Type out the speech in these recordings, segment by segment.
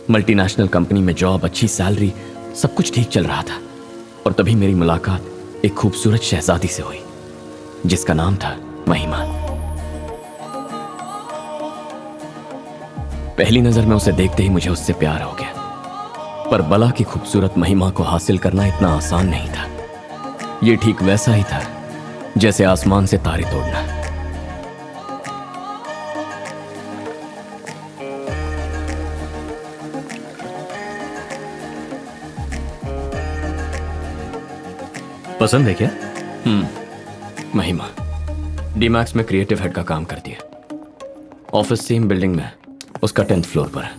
Multinational company में job, अच्छी salary, सब कुछ ठीक चल रहा था। और तभी मेरी मुलाकात एक खूबसूरत शहजादी से हुई जिसका नाम था महिमा। पहली नजर में उसे देखते ही मुझे उससे प्यार हो गया। पर बला की खूबसूरत महिमा को हासिल करना इतना आसान नहीं था। यह ठीक वैसा ही था जैसे आसमान से तारे तोड़ना। पसंद है क्या? महिमा डीमैक्स में क्रिएटिव हेड का काम करती है। ऑफिस सेम बिल्डिंग में, उसका 10th फ्लोर पर है।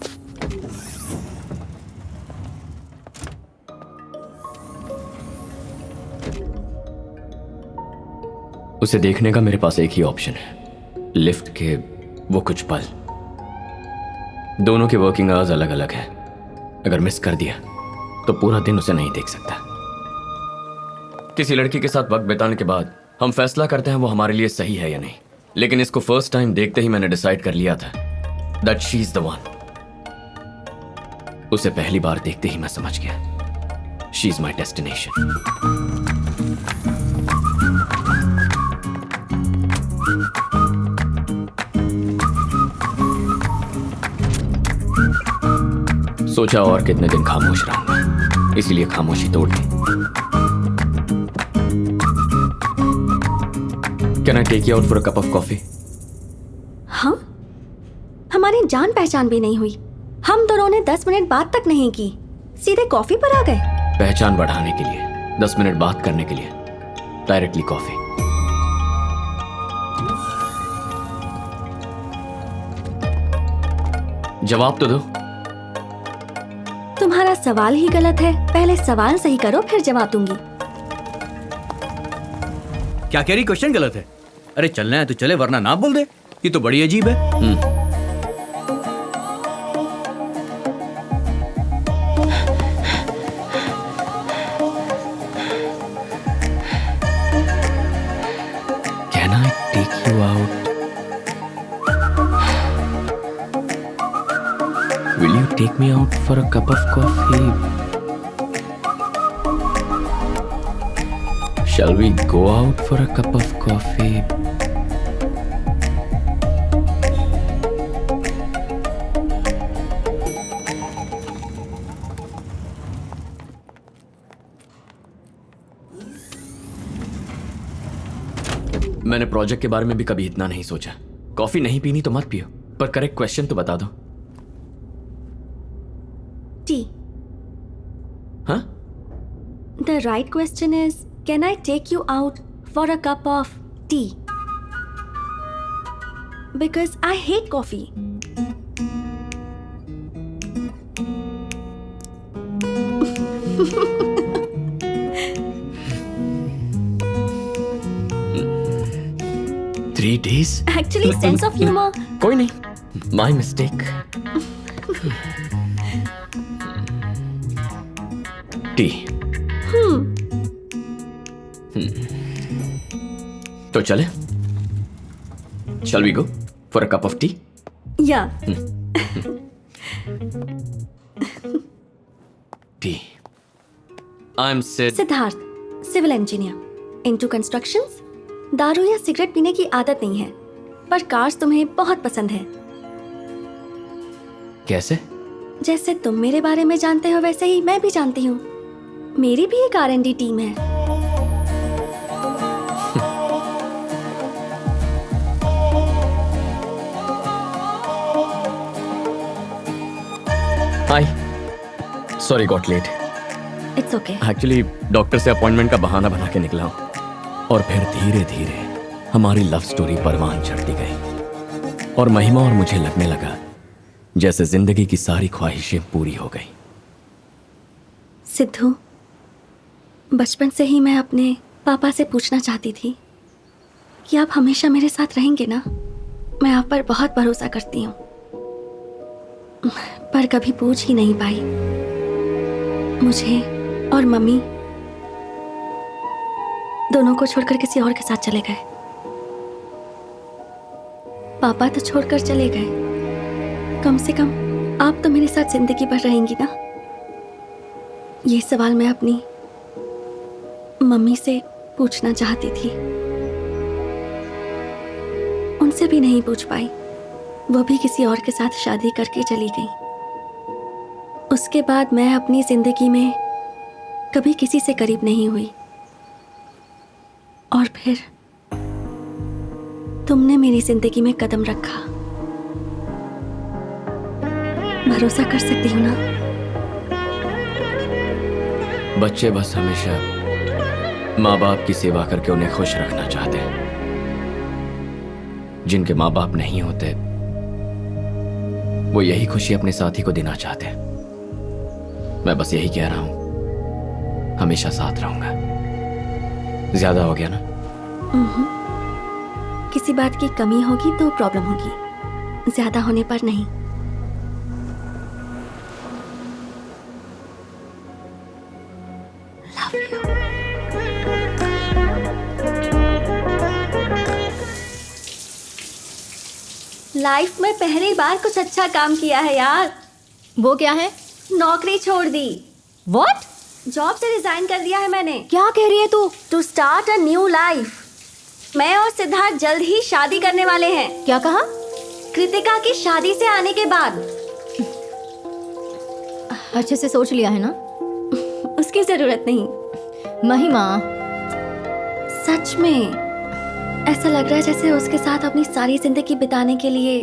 उसे देखने का मेरे पास एक ही ऑप्शन है, लिफ्ट के वो कुछ पल। दोनों के वर्किंग आवर्स अलग अलग हैं। अगर मिस कर दिया तो पूरा दिन उसे नहीं देख सकता। किसी लड़की के साथ वक्त बिताने के बाद हम फैसला करते हैं वो हमारे लिए सही है या नहीं, लेकिन इसको फर्स्ट टाइम देखते ही मैंने डिसाइड कर लिया था that she is the one. उसे पहली बार देखते ही मैं समझ गया, शी इज माई डेस्टिनेशन। सोचा और कितने दिन खामोश रहूंगा, इसलिए खामोशी तोड़ दी। Can I take you out for a cup of coffee? हाँ, हमारी जान पहचान भी नहीं हुई। हम दोनों ने 10 मिनट बात तक नहीं की, सीधे कॉफी पर आ गए। पहचान बढ़ाने के लिए, 10 मिनट बात करने के लिए डायरेक्टली कॉफी। जवाब तो दो। तुम्हारा सवाल ही गलत है। पहले सवाल सही करो, फिर जवाब दूंगी। क्या कह रही? क्वेश्चन गलत है। अरे चलना है तो चले, वरना ना बोल दे। ये तो बड़ी अजीब है। Can I take you out? Will you take me out for a cup of coffee? Shall we go out for a cup of coffee? मैंने प्रोजेक्ट के बारे में भी कभी इतना नहीं सोचा। कॉफी नहीं पीनी तो मत पियो, पर करेक्ट क्वेश्चन तो बता दो। टी। हाँ? The right question is, can I take you out for a cup of tea? Because I hate coffee. Three days? Actually, sense of humor. कोई नहीं, my mistake. टी। तो चले? Shall we go for a cup of tea? Yeah. Tea. I'm Sid. Siddharth, civil engineer, into constructions। दारू या cigarette पीने की आदत नहीं है, पर कार्स तुम्हें बहुत पसंद है। कैसे? जैसे तुम मेरे बारे में जानते हो, वैसे ही मैं भी जानती हूँ। मेरी भी एक R&D टीम है। Hi, sorry got late. It's okay. Actually doctor से अपॉइंटमेंट का बहाना बना के निकला हूँ। और फिर धीरे धीरे हमारी लव स्टोरी परवान चढ़ती गई और महिमा और मुझे लगने लगा जैसे जिंदगी की सारी ख्वाहिशें पूरी हो गई। सिद्धू, बचपन से ही मैं अपने पापा से पूछना चाहती थी कि आप हमेशा मेरे साथ रहेंगे ना। मैं आप पर बहुत भरोसा करती हूँ, पर कभी पूछ ही नहीं पाई। मुझे और मम्मी दोनों को छोड़कर किसी और के साथ चले गए। पापा तो छोड़कर चले गए, कम से कम आप तो मेरे साथ जिंदगी भर रहेंगी ना? ये सवाल मैं अपनी मम्मी से पूछना चाहती थी, उनसे भी नहीं पूछ पाई। वो भी किसी और के साथ शादी करके चली गई। उसके बाद मैं अपनी जिंदगी में कभी किसी से करीब नहीं हुई, और फिर तुमने मेरी जिंदगी में कदम रखा। भरोसा कर सकती हूँ ना? बच्चे बस हमेशा माँ बाप की सेवा करके उन्हें खुश रखना चाहते हैं। जिनके माँ बाप नहीं होते वो यही खुशी अपने साथी को देना चाहते हैं। मैं बस यही कह रहा हूं, हमेशा साथ रहूंगा। ज्यादा हो गया ना? किसी बात की कमी होगी तो प्रॉब्लम होगी, ज्यादा होने पर नहीं। Love you. लाइफ में पहली बार कुछ अच्छा काम किया है यार। वो क्या है? नौकरी छोड़ दी। व्हाट? जॉब से रिजाइन कर दिया है मैंने। क्या कह रही है तू? To start a new life. मैं और सिद्धार्थ जल्द ही शादी करने वाले हैं। क्या कहा? कृतिका की शादी से आने के बाद। अच्छे से सोच लिया है ना? उसकी जरूरत नहीं। महिमा, सच में ऐसा लग रहा है जैसे उसके साथ अपनी सारी जिंदगी बिताने के लिए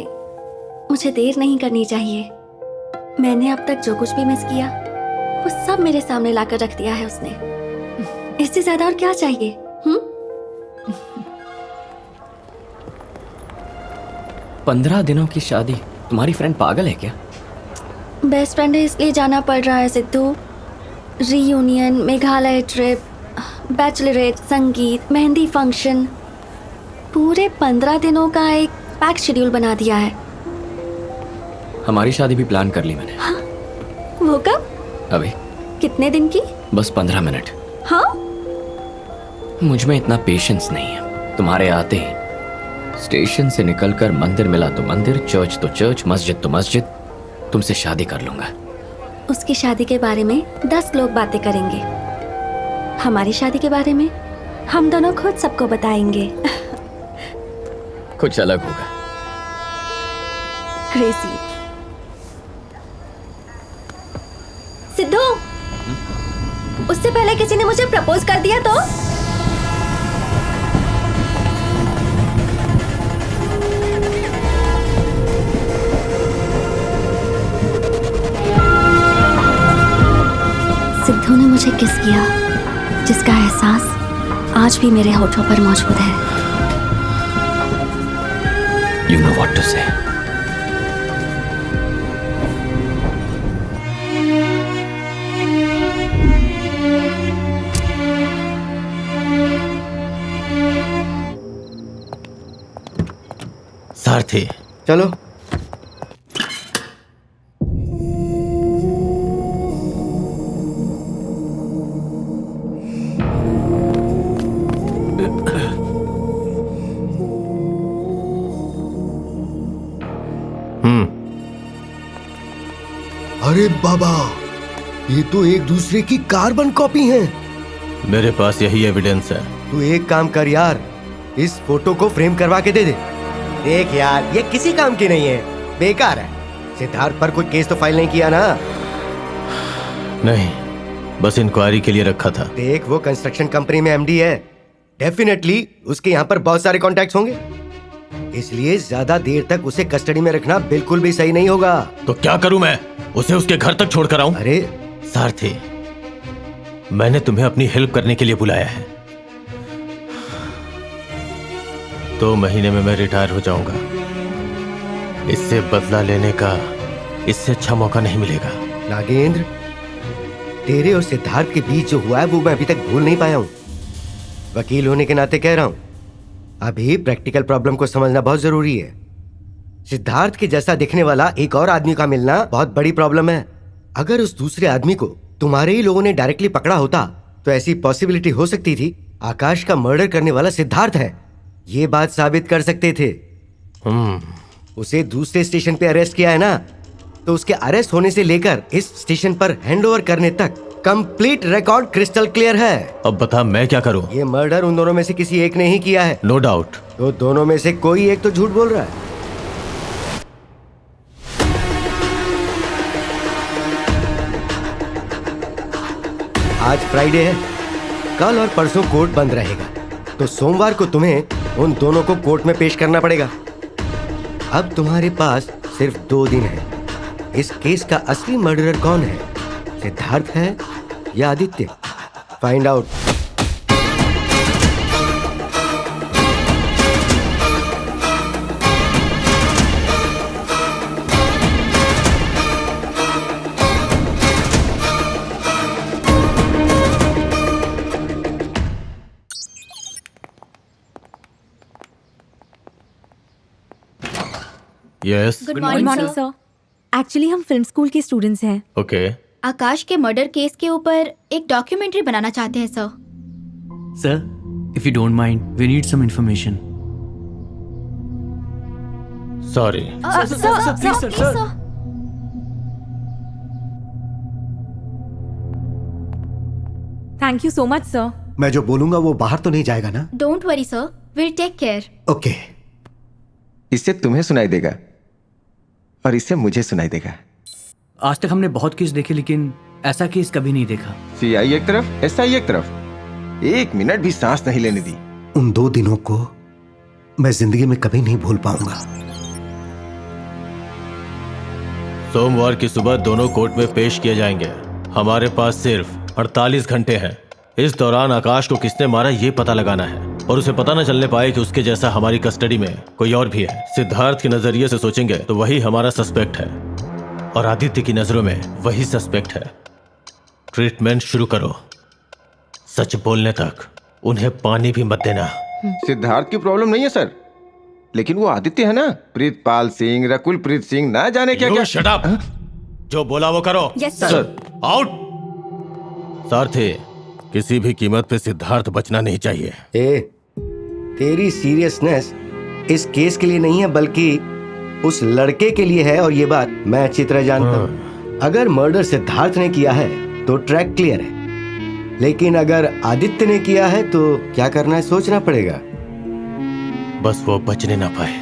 मुझे देर नहीं करनी चाहिए। मैंने अब तक जो कुछ भी मिस किया वो सब मेरे सामने लाकर रख दिया है उसने। इससे ज्यादा और क्या चाहिए? 15 दिनों की शादी? तुम्हारी फ्रेंड पागल है क्या? बेस्ट फ्रेंड है इसलिए जाना पड़ रहा है Sidhu. Reunion, Meghalaya trip, Bachelorette, संगीत, मेहंदी फंक्शन, पूरे 15 दिनों का एक पैक शेड्यूल बना दिया है। हमारी शादी भी प्लान कर ली मैंने। हाँ? वो कब? अभी। कितने दिन की? बस 15 मिनट। हाँ? मुझ में इतना पेशेंस नहीं है। तुम्हारे आते ही स्टेशन से निकलकर मंदिर मिला तो मंदिर, चर्च तो चर्च, मस्जिद तो मस्जिद, तुमसे शादी कर लूंगा। उसकी शादी के बारे में 10 लोग बातें करेंगे। हमारी शादी के बारे में हम दोनों खुद सबको बताएंगे। कुछ अलग होगा। क्रेजी। सिद्धू, उससे पहले किसी ने मुझे प्रपोज कर दिया तो? सिद्धू ने मुझे किस किया जिसका एहसास आज भी मेरे होठों पर मौजूद है। You know what to say. सारथी, चलो। अरे बाबा, ये तो एक दूसरे की कार्बन कॉपी हैं। मेरे पास यही एविडेंस है। तू एक काम कर यार, इस फोटो को फ्रेम करवा के दे दे। देख यार, ये किसी काम की नहीं है, बेकार है। सिद्धार्थ पर कोई केस तो फाइल नहीं किया ना? नहीं, बस इंक्वायरी के लिए रखा था। देख, वो कंस्ट्रक्शन कंपनी में एमडी है, डेफिनेटली उसके यहाँ पर बहुत सारे कॉन्टैक्ट्स होंगे, इसलिए ज्यादा देर तक उसे कस्टडी में रखना बिल्कुल भी सही नहीं होगा। तो क्या करूं मैं? उसे उसके घर तक छोड़कर आऊं? अरे सारथी, मैंने तुम्हें अपनी हेल्प करने के लिए बुलाया है। 2 महीने में मैं रिटायर हो जाऊंगा। इससे बदला लेने का इससे अच्छा मौका नहीं मिलेगा। नागेंद्र, तेरे और सिद्धार्थ के बीच जो हुआ है वो मैं अभी तक भूल नहीं पाया हूं। वकील होने के नाते कह रहा हूं, अभी प्रैक्टिकल प्रॉब्लम को समझना बहुत जरूरी है। सिद्धार्थ के जैसा दिखने वाला एक और आदमी का मिलना बहुत बड़ी प्रॉब्लम है। अगर उस दूसरे आदमी को तुम्हारे ही लोगों ने डायरेक्टली पकड़ा होता तो ऐसी पॉसिबिलिटी हो सकती थी आकाश का मर्डर करने वाला सिद्धार्थ है, ये बात साबित कर सकते थे। उसे दूसरे स्टेशन पे अरेस्ट किया है ना, तो उसके अरेस्ट होने से लेकर इस स्टेशन पर हैंडओवर करने तक कंप्लीट रिकॉर्ड क्रिस्टल क्लियर है। अब बता मैं क्या करूं? ये मर्डर उन दोनों में से किसी एक ने ही किया है। No doubt. तो दोनों में से कोई एक तो झूठ बोल रहा है। आज फ्राइडे है, कल और परसों कोर्ट बंद रहेगा, तो सोमवार को तुम्हें उन दोनों को कोर्ट में पेश करना पड़ेगा। अब तुम्हारे पास सिर्फ 2 दिन है। इस केस का असली मर्डरर कौन है, सिद्धार्थ है या Aditya? Find out. Yes. Good morning sir. Actually हम फिल्म स्कूल के स्टूडेंट्स हैं। ओके। आकाश के मर्डर केस के ऊपर एक डॉक्यूमेंट्री बनाना चाहते हैं sir. Sir, if you don't mind, we need some information. Sorry. Thank you so much sir. मैं जो बोलूंगा वो बाहर तो नहीं जाएगा ना? Don't worry sir, will take care. Okay. इससे तुम्हें सुनाई देगा और इससे मुझे सुनाई देगा। आज तक हमने बहुत केस देखे लेकिन ऐसा केस कभी नहीं देखा। सीआई एक तरफ, एसआई एक तरफ, 1 मिनट भी सांस नहीं लेने दी। उन 2 दिनों को मैं जिंदगी में कभी नहीं भूल पाऊंगा। सोमवार की सुबह दोनों कोर्ट में पेश किए जाएंगे। हमारे पास सिर्फ 48 घंटे हैं। इस दौरान आकाश को किसने मारा ये पता लगाना है और उसे पता न चलने पाए कि उसके जैसा हमारी कस्टडी में कोई और भी है। सिद्धार्थ के नजरिए से सोचेंगे तो वही हमारा सस्पेक्ट है और आदित्य की नजरों में वही सस्पेक्ट है। ट्रीटमेंट शुरू करो। सच बोलने तक उन्हें पानी भी मत देना। सिद्धार्थ की प्रॉब्लम नहीं है सर, लेकिन वो आदित्य है ना, प्रीतपाल सिंह, रकुल प्रीत सिंह, ना जाने क्या क्या। Shut up. जो बोला वो करो। Yes sir. आउट। सारथी, किसी भी कीमत पे सिद्धार्थ बचना नहीं चाहिए। तेरी सीरियसनेस इस केस के लिए नहीं है बल्कि उस लड़के के लिए है, और ये बात मैं अच्छी तरह जानता हूँ। अगर मर्डर सिद्धार्थ ने किया है तो ट्रैक क्लियर है, लेकिन अगर आदित्य ने किया है तो क्या करना है सोचना पड़ेगा। बस वो बचने ना पाए।